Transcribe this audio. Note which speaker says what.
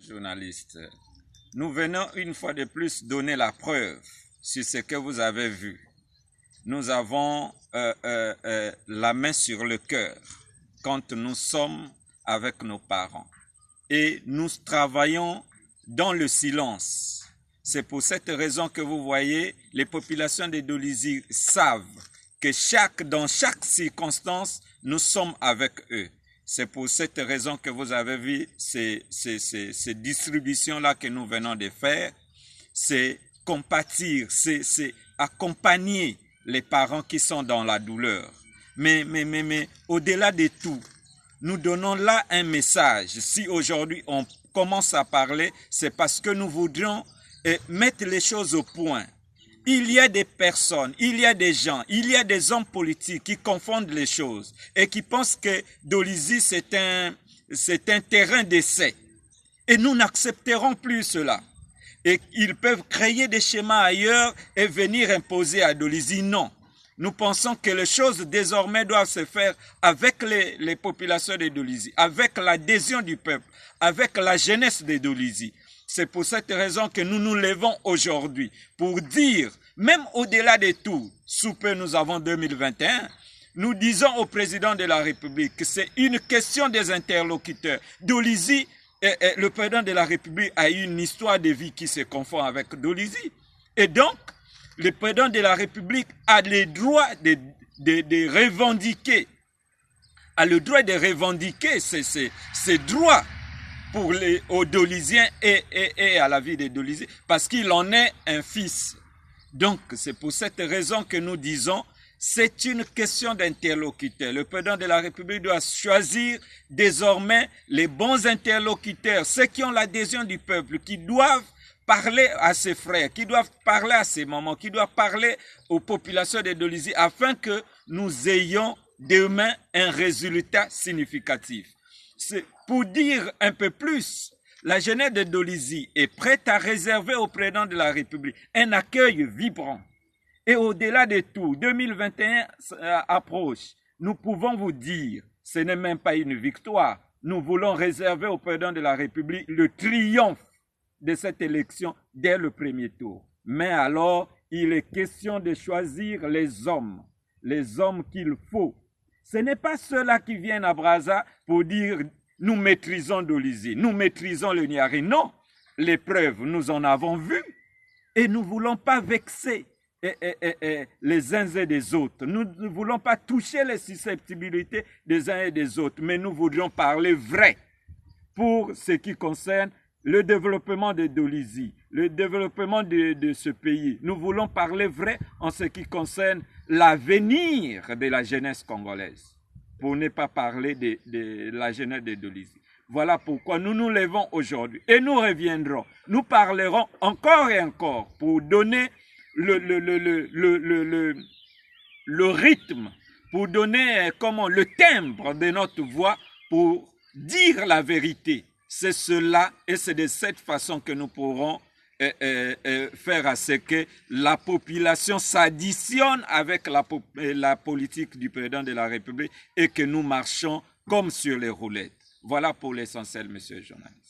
Speaker 1: journaliste. Nous venons une fois de plus donner la preuve sur ce que vous avez vu. Nous avons la main sur le cœur quand nous sommes avec nos parents. Et nous travaillons dans le silence. C'est pour cette raison que vous voyez, les populations de Dolisie savent que dans chaque circonstance, nous sommes avec eux. C'est pour cette raison que vous avez vu ces distributions-là que nous venons de faire. C'est compatir, c'est accompagner les parents qui sont dans la douleur. Mais au-delà de tout, nous donnons là un message. Si aujourd'hui on commence à parler, c'est parce que nous voudrions mettre les choses au point. Il y a des personnes, il y a des gens, il y a des hommes politiques qui confondent les choses et qui pensent que Dolisie c'est un terrain d'essai. Et nous n'accepterons plus cela. Et ils peuvent créer des schémas ailleurs et venir imposer à Dolisie. Non. Nous pensons que les choses désormais doivent se faire avec les populations de Dolisie, avec l'adhésion du peuple, avec la jeunesse de Dolisie. C'est pour cette raison que nous nous levons aujourd'hui pour dire, même au-delà de tout, sous peu nous avons 2021, nous disons au président de la République que c'est une question des interlocuteurs. Dolisie, le président de la République a eu une histoire de vie qui se confond avec Dolisie. Et donc, le président de la République a le droit de revendiquer ses droits aux Dolisiens et à la vie des Dolisiens, parce qu'il en est un fils. Donc, c'est pour cette raison que nous disons, c'est une question d'interlocuteur. Le président de la République doit choisir désormais les bons interlocuteurs, ceux qui ont l'adhésion du peuple, qui doivent parler à ses frères, qui doivent parler à ses mamans, qui doivent parler aux populations de Dolisie, afin que nous ayons demain un résultat significatif. C'est pour dire un peu plus, la jeunesse de Dolisie est prête à réserver au président de la République un accueil vibrant. Et au-delà de tout, 2021 approche. Nous pouvons vous dire, ce n'est même pas une victoire. Nous voulons réserver au président de la République le triomphe de cette élection dès le premier tour. Mais alors, il est question de choisir les hommes qu'il faut. Ce n'est pas ceux-là qui viennent à Brazza pour dire nous maîtrisons Dolisie, nous maîtrisons le Niari. Non, les preuves, nous en avons vu et nous ne voulons pas vexer les uns et des autres. Nous ne voulons pas toucher les susceptibilités des uns et des autres, mais nous voudrions parler vrai pour ce qui concerne le développement de Dolisie, le développement de ce pays. Nous voulons parler vrai en ce qui concerne l'avenir de la jeunesse congolaise, pour ne pas parler de la jeunesse de Dolisie. Voilà pourquoi nous nous levons aujourd'hui et nous reviendrons. Nous parlerons encore et encore pour donner le rythme, pour donner le timbre de notre voix, pour dire la vérité. C'est cela et c'est de cette façon que nous pourrons faire à ce que la population s'additionne avec la politique du président de la République et que nous marchons comme sur les roulettes. Voilà pour l'essentiel, monsieur le journaliste.